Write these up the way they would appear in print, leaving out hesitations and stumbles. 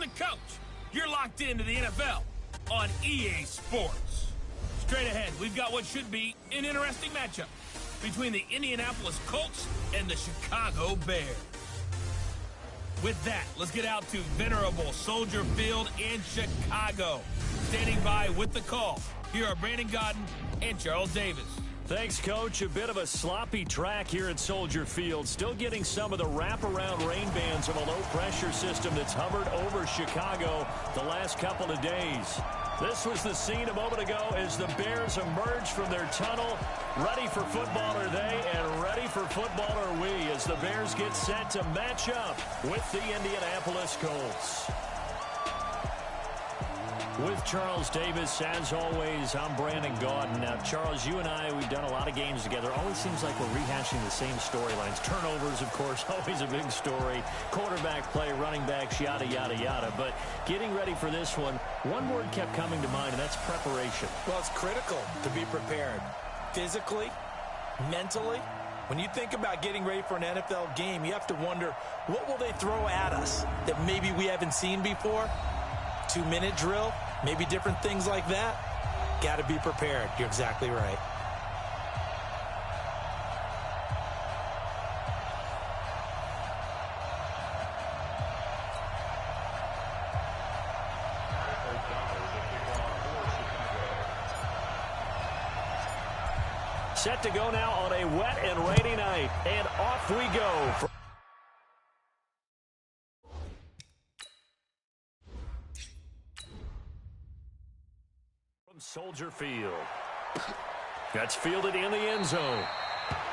I'm the coach. You're locked into the NFL on EA Sports. Straight ahead, we've got what should be an interesting matchup between the Indianapolis Colts and the Chicago Bears. With that, let's get out to venerable Soldier Field in Chicago. Standing by with the call, here are Brandon Godden and Charles Davis. Thanks, Coach. A bit of a sloppy track here at Soldier Field. Still getting some of the wraparound rain bands of a low-pressure system that's hovered over Chicago the last couple of days. This was the scene a moment ago as the Bears emerged from their tunnel. Ready for football are they, and ready for football are we as the Bears get set to match up with the Indianapolis Colts. With Charles Davis, as always, I'm Brandon Gaudin. Now, Charles, you and I, we've done a lot of games together. Always seems like we're rehashing the same storylines. Turnovers, of course, always a big story. Quarterback play, running backs, yada, yada, yada. But getting ready for this one word kept coming to mind, and that's preparation. Well, it's critical to be prepared. Physically, mentally. When you think about getting ready for an NFL game, you have to wonder, what will they throw at us that maybe we haven't seen before? 2-minute drill, maybe different things like that. Got to be prepared. You're exactly right. Set to go now on a wet and rainy night, and off we go. Soldier Field. That's fielded in the end zone.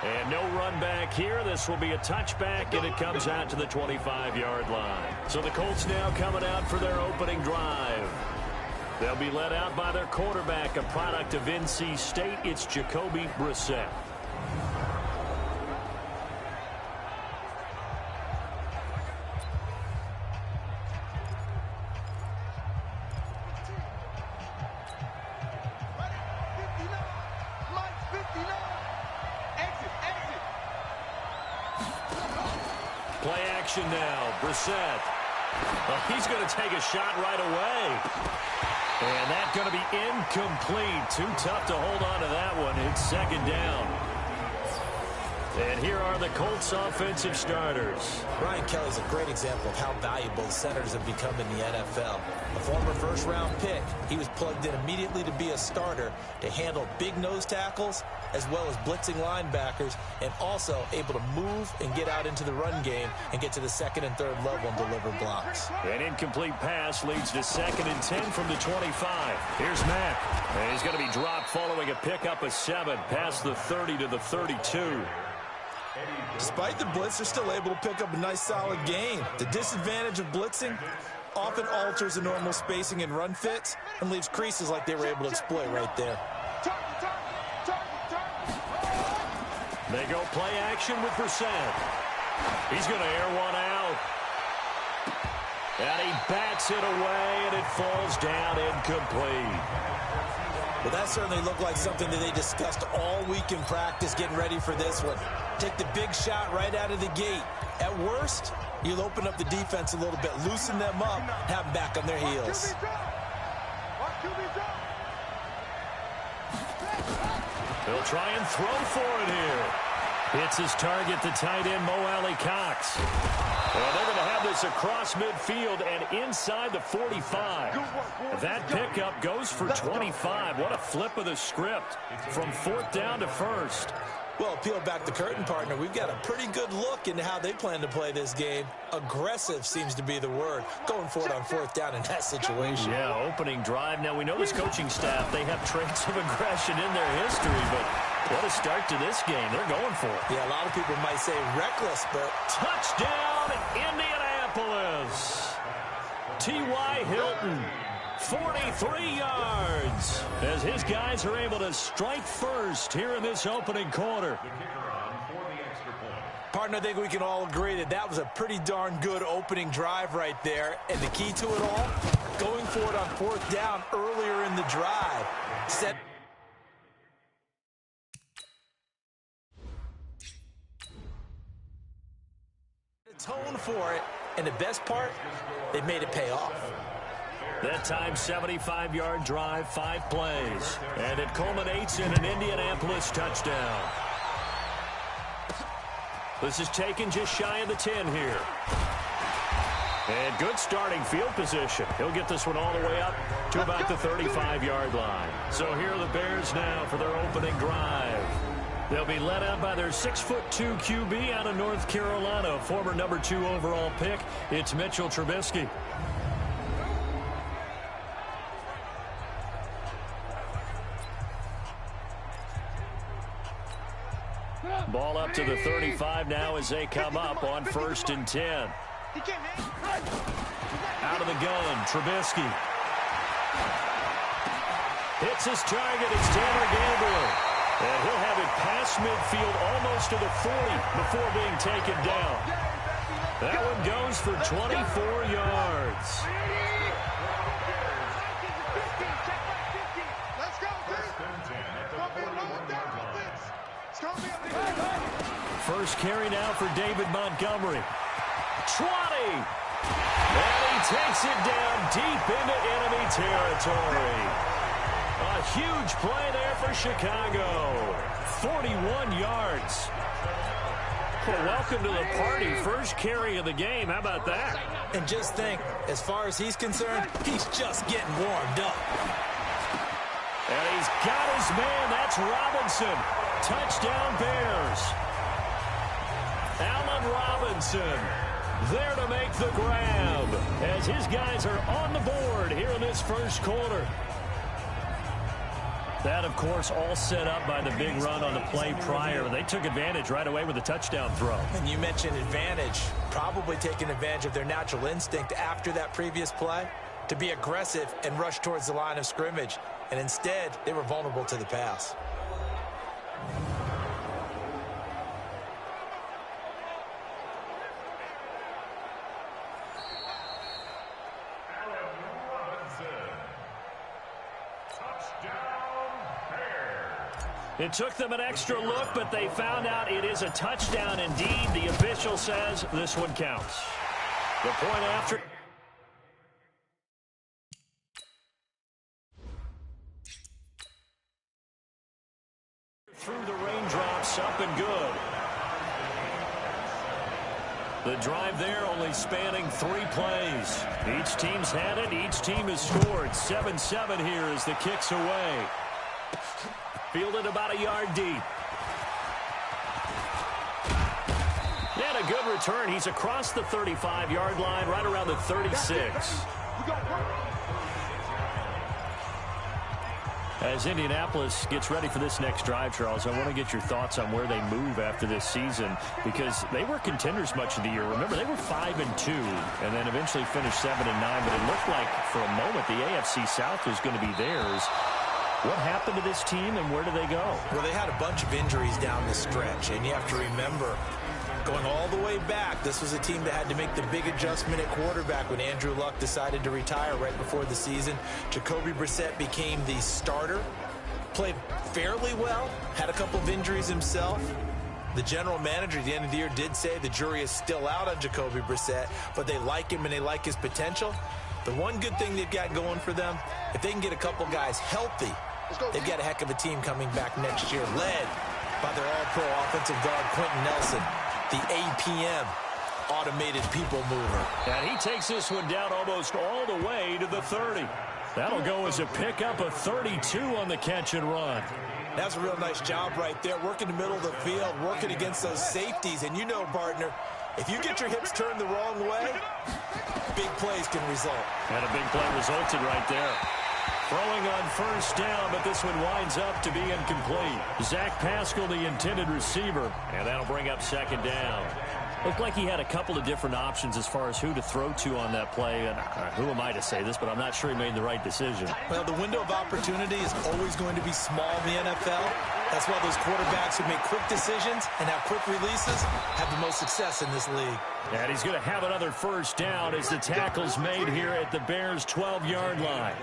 And no run back here. This will be a touchback, and it comes out to the 25-yard line. So the Colts now coming out for their opening drive. They'll be led out by their quarterback, a product of NC State. It's Jacoby Brissett. Play action now. Brissett. Well, he's going to take a shot right away. And that's going to be incomplete. Too tough to hold on to that one. It's second down. And here are the Colts offensive starters. Brian Kelly's a great example of how valuable centers have become in the NFL. A former first-round pick, he was plugged in immediately to be a starter to handle big nose tackles as well as blitzing linebackers, and also able to move and get out into the run game and get to the second and third level and deliver blocks. An incomplete pass leads to 2nd and 10 from the 25. Here's Mack. And he's going to be dropped following a pickup of 7 past the 30 to the 32. Despite the blitz, they're still able to pick up a nice solid gain. The disadvantage of blitzing often alters the normal spacing and run fits and leaves creases like they were able to exploit right there. They go play action with Brissett. He's going to air one out. And he bats it away, and it falls down incomplete. Well, that certainly looked like something that they discussed all week in practice getting ready for this one. Take the big shot right out of the gate. At worst, you'll open up the defense a little bit, loosen them up, have them back on their heels. They'll try and throw for it here. Hits his target, the tight end, Mo Alley-Cox. Well, they're going to have this across midfield and inside the 45. That pickup goes for 25. What a flip of the script from 4th down to 1st. Well, peel back the curtain, partner. We've got a pretty good look into how they plan to play this game. Aggressive seems to be the word. Going for it on 4th down in that situation. Yeah, opening drive. Now, we know this coaching staff, they have traits of aggression in their history, but what a start to this game. They're going for it. Yeah, a lot of people might say reckless, but... Touchdown, Indianapolis. T.Y. Hilton. 43 yards as his guys are able to strike first here in this opening quarter. Partner, I think we can all agree that that was a pretty darn good opening drive right there. And the key to it all, going for it on 4th down earlier in the drive. Set a tone for it And the best part, they made it pay off. That time, 75-yard drive, 5 plays. And it culminates in an Indianapolis touchdown. This is taken just shy of the 10 here. And good starting field position. He'll get this one all the way up to about the 35-yard line. So here are the Bears now for their opening drive. They'll be led out by their 6'2" QB out of North Carolina, former number 2 overall pick. It's Mitchell Trubisky. Ball up to the 35 now as they come up on 1st and 10. Out of the gun, Trubisky. Hits his target, it's Tanner Gabriel. And he'll have it past midfield almost to the 40 before being taken down. That one goes for 24 yards. First carry now for David Montgomery. 20. And he takes it down deep into enemy territory. A huge play there for Chicago. 41 yards. Well, welcome to the party. First carry of the game. How about that? And just think, as far as he's concerned, he's just getting warmed up. And he's got his man. That's Robinson. Touchdown Bears. Allen Robinson there to make the grab as his guys are on the board here in this first quarter. That, of course, all set up by the big run on the play prior. They took advantage right away with a touchdown throw. And you mentioned advantage, probably taking advantage of their natural instinct after that previous play to be aggressive and rush towards the line of scrimmage. And instead, they were vulnerable to the pass. It took them an extra look, but they found out it is a touchdown indeed. The official says this one counts. The point after. Through the raindrops, up and good. The drive there only spanning 3 plays. Each team's had it. Each team has scored. 7-7 here as the kick's away. Fielded about a yard deep. And a good return. He's across the 35-yard line, right around the 36. As Indianapolis gets ready for this next drive, Charles, I want to get your thoughts on where they move after this season, because they were contenders much of the year. Remember, they were 5-2 and then eventually finished 7-9, but it looked like for a moment the AFC South was going to be theirs. What happened to this team, and where do they go? Well, they had a bunch of injuries down the stretch, and you have to remember, going all the way back, this was a team that had to make the big adjustment at quarterback when Andrew Luck decided to retire right before the season. Jacoby Brissett became the starter, played fairly well, had a couple of injuries himself. The general manager at the end of the year did say the jury is still out on Jacoby Brissett, but they like him and they like his potential. The one good thing they've got going for them, if they can get a couple guys healthy, they've got a heck of a team coming back next year, led by their all-pro offensive guard, Quentin Nelson, the APM, automated people mover. And he takes this one down almost all the way to the 30. That'll go as a pickup of 32 on the catch and run. That's a real nice job right there, working the middle of the field, working against those safeties. And you know, partner, if you get your hips turned the wrong way, big plays can result. And a big play resulted right there. Throwing on first down, but this one winds up to be incomplete. Zach Pascal, the intended receiver, and that'll bring up second down. Looked like he had a couple of different options as far as who to throw to on that play. And who am I to say this, but I'm not sure he made the right decision. Well, the window of opportunity is always going to be small in the NFL. That's why those quarterbacks who make quick decisions and have quick releases have the most success in this league. And he's going to have another first down as the tackle's made here at the Bears' 12-yard line.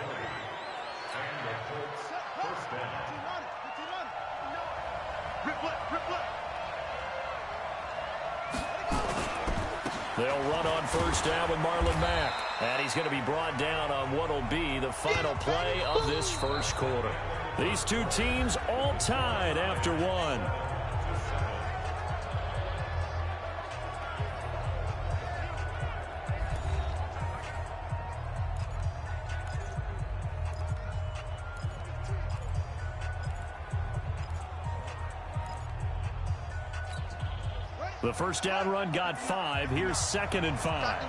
They'll run on first down with Marlon Mack. And he's going to be brought down on what will be the final play of this first quarter. These two teams all tied after one. The first down run got 5. Here's 2nd and 5.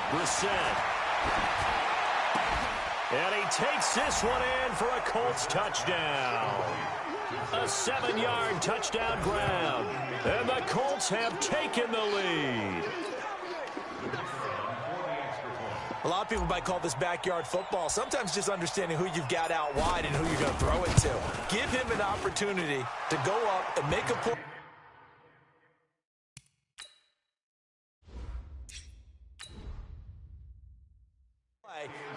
Brissett. And he takes this one in for a Colts touchdown. A 7-yard touchdown grab. And the Colts have taken the lead. A lot of people might call this backyard football. Sometimes just understanding who you've got out wide and who you're going to throw it to. Give him an opportunity to go up and make a play.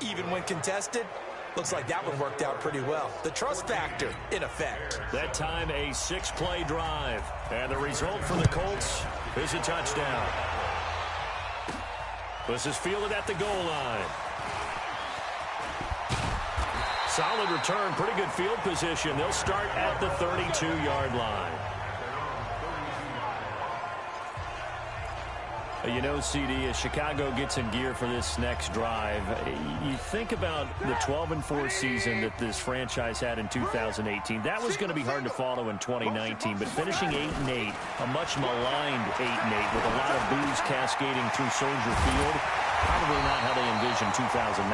Even when contested, looks like that one worked out pretty well. The trust factor in effect. That time a 6-play drive. And the result for the Colts is a touchdown. This is fielded at the goal line. Solid return, pretty good field position. They'll start at the 32-yard line. You know, CD, as Chicago gets in gear for this next drive, you think about the 12-4 season that this franchise had in 2018. That was going to be hard to follow in 2019, but finishing 8-8, a much maligned 8-8 with a lot of boos cascading through Soldier Field, probably not how they envision 2019.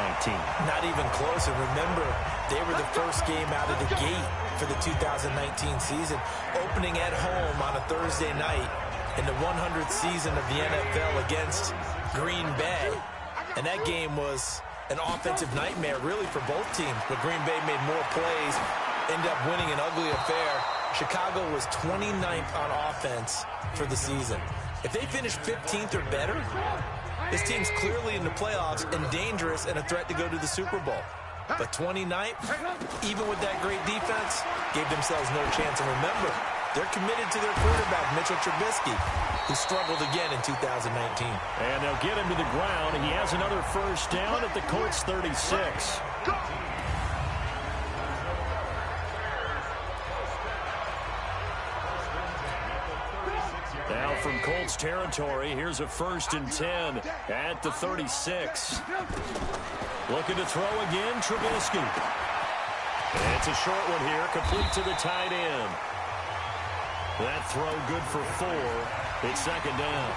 Not even close. And remember, they were the first game out of the gate for the 2019 season, opening at home on a Thursday night in the 100th season of the NFL against Green Bay. And that game was an offensive nightmare, really, for both teams. But Green Bay made more plays, ended up winning an ugly affair. Chicago was 29th on offense for the season. If they finish 15th or better, this team's clearly in the playoffs and dangerous and a threat to go to the Super Bowl. But 29th, even with that great defense, gave themselves no chance. And remember, they're committed to their quarterback, Mitchell Trubisky, who struggled again in 2019. And they'll get him to the ground. He has another first down at the Colts 36. Now from Colts territory, here's a 1st and 10 at the 36. Looking to throw again, Trubisky. And it's a short one here, complete to the tight end. That throw good for 4. It's 2nd down.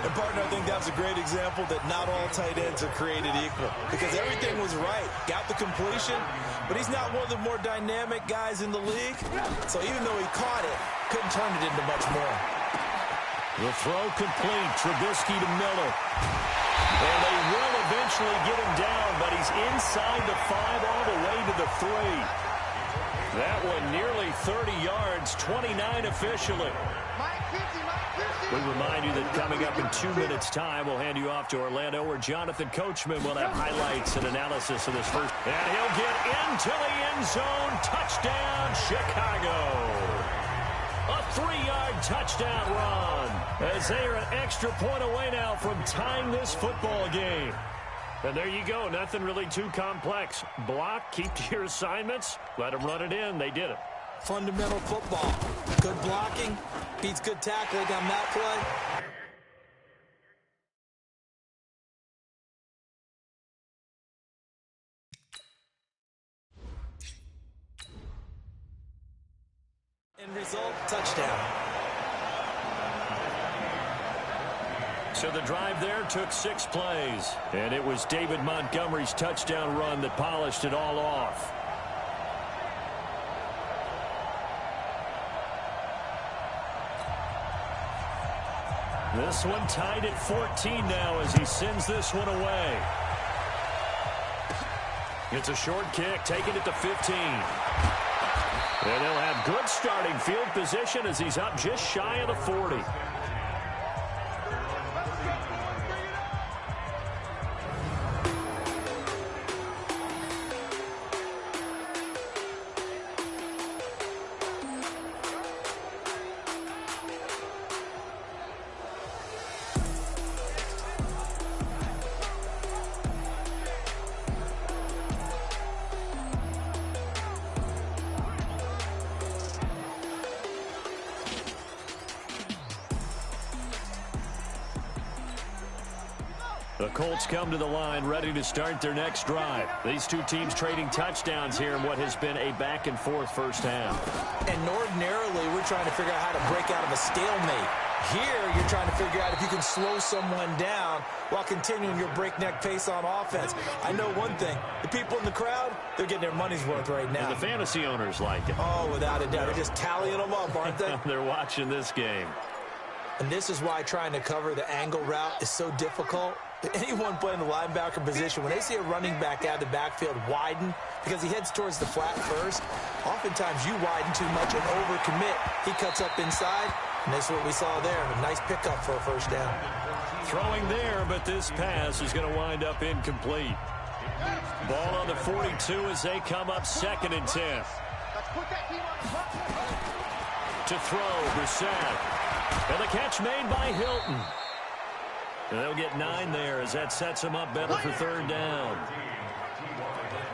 And, partner, I think that's a great example that not all tight ends are created equal. Because everything was right. Got the completion, but he's not one of the more dynamic guys in the league. So even though he caught it, couldn't turn it into much more. The throw complete. Trubisky to Miller. And they will eventually get him down, but he's inside the 5 all the way to the 3. That one nearly 30 yards, 29 officially. We remind you that coming up in 2 minutes' time, we'll hand you off to Orlando, where Jonathan Coachman will have highlights and analysis of this first. And he'll get into the end zone. Touchdown, Chicago. A 3-yard touchdown run, as they are an extra point away now from tying this football game. And there you go. Nothing really too complex. Block, keep to your assignments, let them run it in. They did it. Fundamental football. Good blocking beats good tackling on that play. End result, touchdown. So the drive there took 6 plays, and it was David Montgomery's touchdown run that polished it all off. This one tied at 14 now as he sends this one away. It's a short kick, taking it to 15. And they'll have good starting field position as he's up just shy of the 40. The Colts come to the line ready to start their next drive. These two teams trading touchdowns here in what has been a back-and-forth first half. And ordinarily, we're trying to figure out how to break out of a stalemate. Here, you're trying to figure out if you can slow someone down while continuing your breakneck pace on offense. I know one thing. The people in the crowd, they're getting their money's worth right now. And the fantasy owners like it. Oh, without a doubt. They're just tallying them up, aren't they? They're watching this game. And this is why trying to cover the angle route is so difficult. Anyone playing the linebacker position, when they see a running back out of the backfield widen because he heads towards the flat first, oftentimes you widen too much and overcommit. He cuts up inside, and that's what we saw there. A nice pickup for a first down. Throwing there, but this pass is going to wind up incomplete. Ball on the 42 as they come up 2nd and 10. To throw, Brissett. And the catch made by Hilton. And they'll get 9 there as that sets them up better for 3rd down.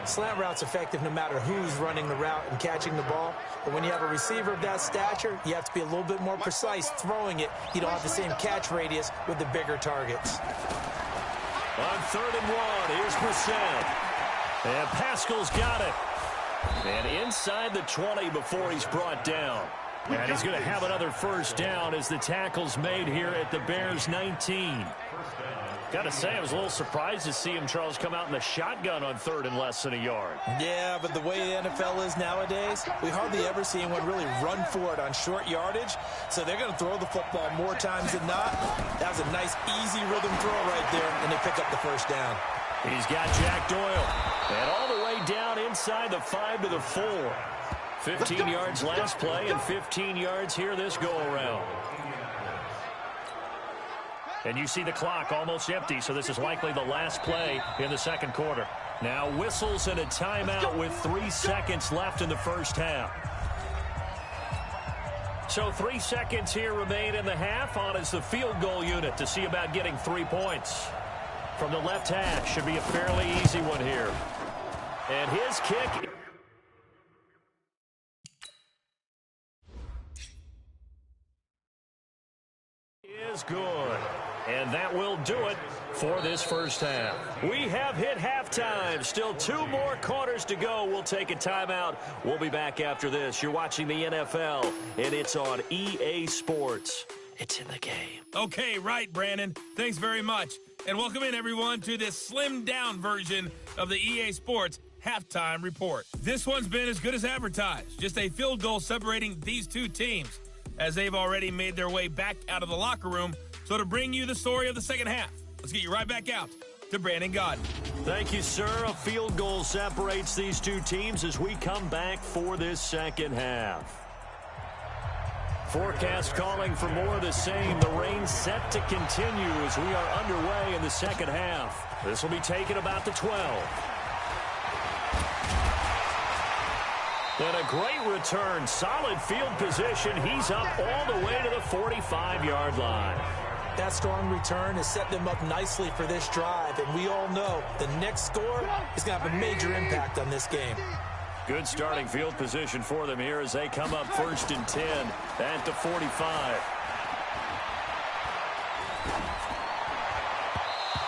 Slant route's effective no matter who's running the route and catching the ball. But when you have a receiver of that stature, you have to be a little bit more precise throwing it. You don't have the same catch radius with the bigger targets. On 3rd and 1, here's Brissett. And Pascal's got it. And inside the 20 before he's brought down. And he's going to have another first down as the tackle's made here at the Bears' 19. Got to say, I was a little surprised to see him, Charles, come out in the shotgun on 3rd and less than a yard. Yeah, but the way the NFL is nowadays, we hardly ever see anyone really run for it on short yardage. So they're going to throw the football more times than not. That was a nice, easy rhythm throw right there, and they pick up the first down. He's got Jack Doyle. And all the way down inside the 5 to the 4. 15 yards last play and 15 yards here this go-around. And you see the clock almost empty, so this is likely the last play in the 2nd quarter. Now whistles and a timeout with 3 seconds left in the first half. So 3 seconds here remain in the half. On is the field goal unit to see about getting 3 points. From the left hash, should be a fairly easy one here. And his kick is good. And that will do it for this first half. We have hit halftime. Still 2 more quarters to go. We'll take a timeout. We'll be back after this. You're watching the NFL, and it's on EA Sports. It's in the game. Okay, right, Brandon. Thanks very much. And welcome in, everyone, to this slimmed-down version of the EA Sports Halftime Report. This one's been as good as advertised. Just a field goal separating these two teams, as they've already made their way back out of the locker room. So to bring you the story of the second half, let's get you right back out to Brandon Gaudin. Thank you, sir. A field goal separates these two teams as we come back for this second half. Forecast calling for more of the same. The rain set to continue as we are underway in the second half. This will be taken about the 12. And a great return. Solid field position. He's up all the way to the 45-yard line. That strong return has set them up nicely for this drive, and we all know the next score is going to have a major impact on this game. Good starting field position for them here as they come up 1st and 10 at the 45.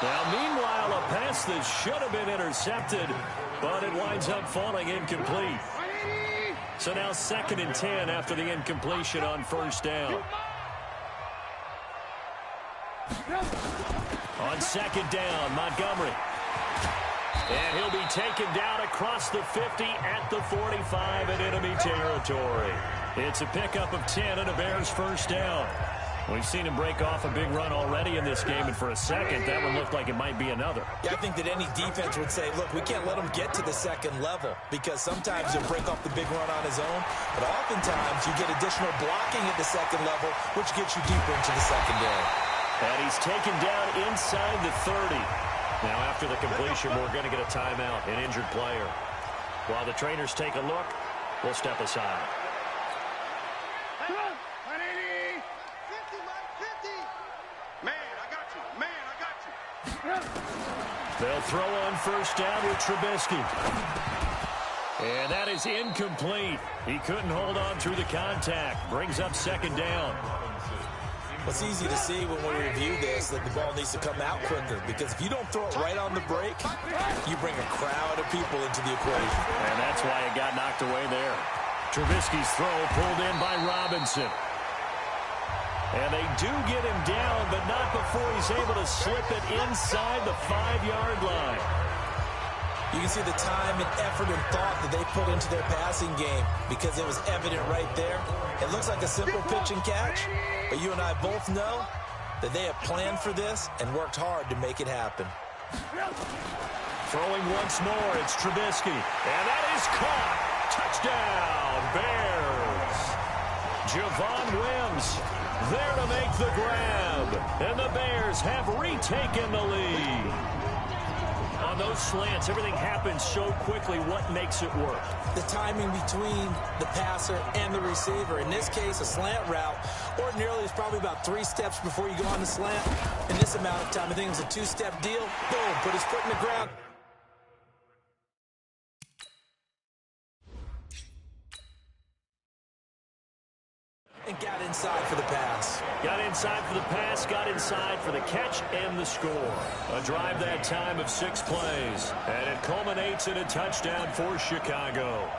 Now, meanwhile, a pass that should have been intercepted, but it winds up falling incomplete. So now 2nd and 10 after the incompletion on 1st down. On 2nd down, Montgomery. And he'll be taken down across the 50 at the 45 in enemy territory. It's a pickup of 10 and a Bears first down. We've seen him break off a big run already in this game, and for a second, that one looked like it might be another. Yeah, I think that any defense would say, look, we can't let him get to the second level, because sometimes he'll break off the big run on his own, but oftentimes you get additional blocking at the second level, which gets you deeper into the secondary. And he's taken down inside the 30. Now, after the completion, we're going to get a timeout, an injured player. While the trainers take a look, we'll step aside. They'll throw on 1st down with Trubisky. And that is incomplete. He couldn't hold on through the contact. Brings up 2nd down. It's easy to see when we review this that the ball needs to come out quicker, because if you don't throw it right on the break, you bring a crowd of people into the equation. And that's why it got knocked away there. Trubisky's throw pulled in by Robinson. And they do get him down, but not before he's able to slip it inside the 5-yard line. You can see the time and effort and thought that they put into their passing game, because it was evident right there. It looks like a simple pitch and catch, but you and I both know that they have planned for this and worked hard to make it happen. Throwing once more, it's Trubisky. And that is caught. Touchdown, Bears. Javon Wims there to make the grab. And the Bears have retaken the lead. On those slants, everything happens so quickly. What makes it work? The timing between the passer and the receiver. In this case, a slant route ordinarily is probably about 3 steps before you go on the slant. In this amount of time, I think it was a 2-step deal. Boom, put his foot in the ground. And got inside for the pass. Got inside for the pass, got inside for the catch and the score. A drive that time of 6 plays. And it culminates in a touchdown for Chicago.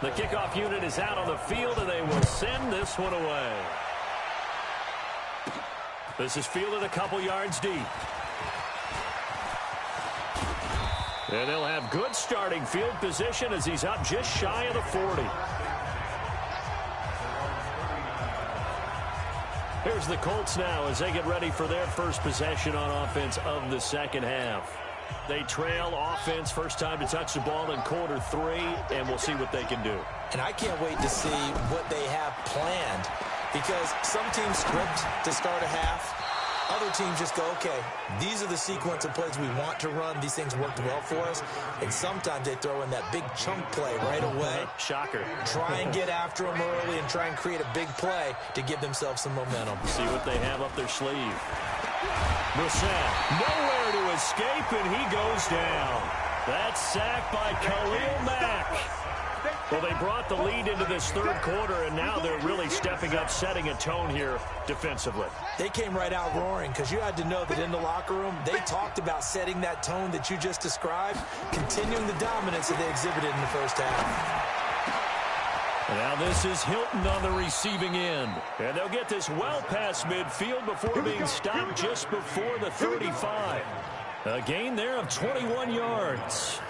The kickoff unit is out on the field, and they will send this one away. This is fielded a couple yards deep. And they'll have good starting field position as he's up just shy of the 40. Here's the Colts now as they get ready for their first possession on offense of the second half. They trail offense, first time to touch the ball in quarter 3, and we'll see what they can do. And I can't wait to see what they have planned, because some teams script to start a half. Other teams just go, okay, these are the sequence of plays we want to run. These things worked well for us. And sometimes they throw in that big chunk play right away. Shocker. Try and get after them early and try and create a big play to give themselves some momentum. See what they have up their sleeve. Brissett, nowhere to escape, and he goes down. That's sacked by Khalil Mack. Well, they brought the lead into this third quarter, and now they're really stepping up, setting a tone here defensively. They came right out roaring, because you had to know that in the locker room, they talked about setting that tone that you just described, continuing the dominance that they exhibited in the first half. Now this is Hilton on the receiving end. And they'll get this well past midfield before being stopped just before the 35. A gain there of 21 yards.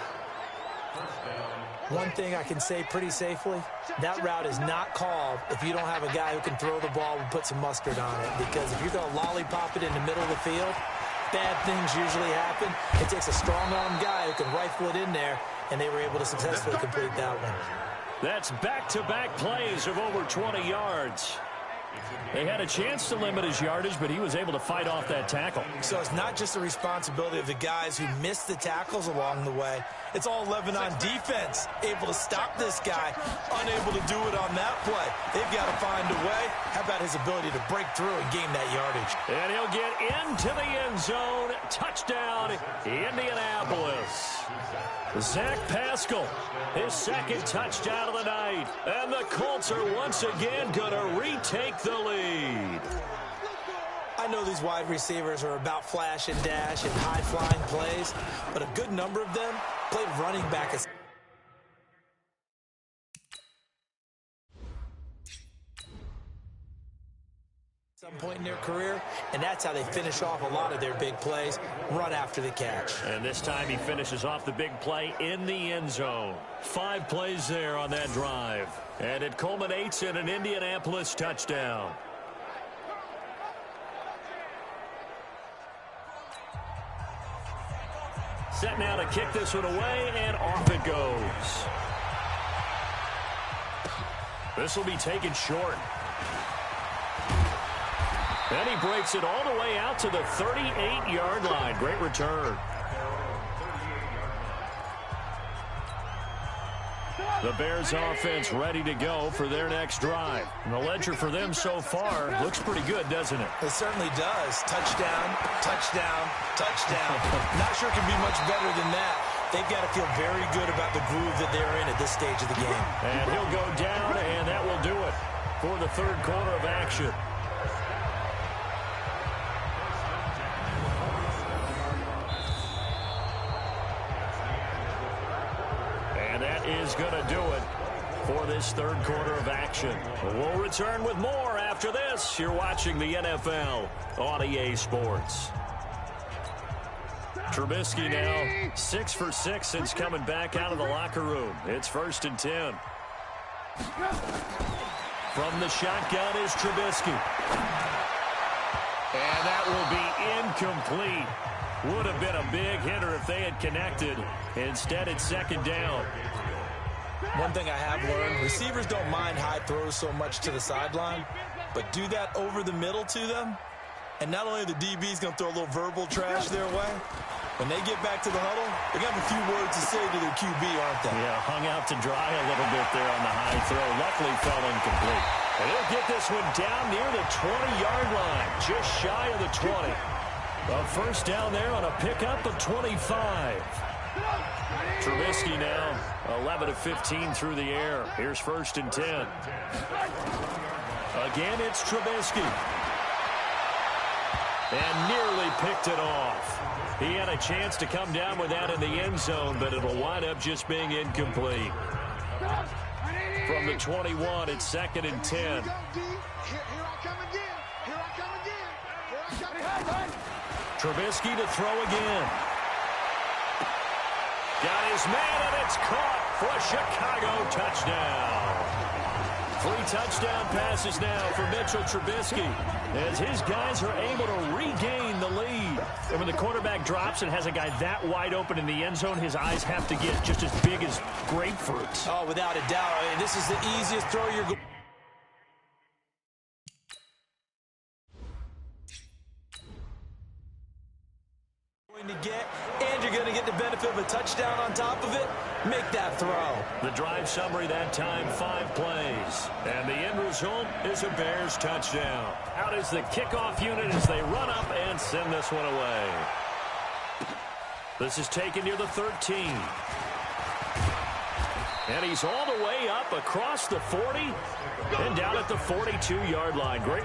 One thing I can say pretty safely, that route is not called if you don't have a guy who can throw the ball and put some mustard on it. Because if you're going to lollipop it in the middle of the field, bad things usually happen. It takes a strong-arm guy who can rifle it in there, and they were able to successfully complete that one. That's back-to-back plays of over 20 yards. They had a chance to limit his yardage, but he was able to fight off that tackle. So it's not just the responsibility of the guys who missed the tackles along the way. It's all 11 on defense, able to stop this guy, unable to do it on that play. They've got to find a way. How about his ability to break through and gain that yardage? And he'll get into the end zone. Touchdown, Indianapolis. Zach Pascal, his second touchdown of the night. And the Colts are once again going to retake the lead. I know these wide receivers are about flash and dash and high-flying plays, but a good number of them played running back at some point in their career, and that's how they finish off a lot of their big plays, run after the catch. And this time he finishes off the big play in the end zone. 5 plays there on that drive, and it culminates in an Indianapolis touchdown. Set now to kick this one away, and off it goes. This will be taken short. And he breaks it all the way out to the 38-yard line. Great return. The Bears offense ready to go for their next drive. And the ledger for them so far looks pretty good, doesn't it? It certainly does. Touchdown, touchdown, touchdown. Not sure it can be much better than that. They've got to feel very good about the groove that they're in at this stage of the game. And he'll go down, and that will do it for the third quarter of action. is going to do it for this third quarter of action. We'll return with more after this. You're watching the NFL on EA Sports. Trubisky now 6 for 6 since coming back out of the locker room. It's 1st and 10. From the shotgun is Trubisky. And that will be incomplete. Would have been a big hitter if they had connected. Instead, it's 2nd down. One thing I have learned, receivers don't mind high throws so much to the sideline, but do that over the middle to them, and not only are the DBs going to throw a little verbal trash their way, when they get back to the huddle, they're going to have a few words to say to their QB, aren't they? Yeah, hung out to dry a little bit there on the high throw. Luckily fell incomplete. And he'll get this one down near the 20-yard line, just shy of the 20. A 1st down there on a pickup of 25. Trubisky now 11 of 15 through the air. Here's 1st and 10. Again, it's Trubisky. And nearly picked it off. He had a chance to come down with that in the end zone, but it'll wind up just being incomplete. From the 21, it's 2nd and 10. Trubisky to throw again. Got his man, and it's caught for a Chicago touchdown. 3 touchdown passes now for Mitchell Trubisky as his guys are able to regain the lead. And when the quarterback drops and has a guy that wide open in the end zone, his eyes have to get just as big as grapefruits. Oh, without a doubt. I mean, this is the easiest throw you're going to get, and you're going to get the benefit of a touchdown on top of it. Make that throw. The drive summary that time, 5 plays. And the end result is a Bears touchdown. Out is the kickoff unit as they run up and send this one away. This is taken near the 13. And he's all the way up across the 40 and down at the 42-yard line. Great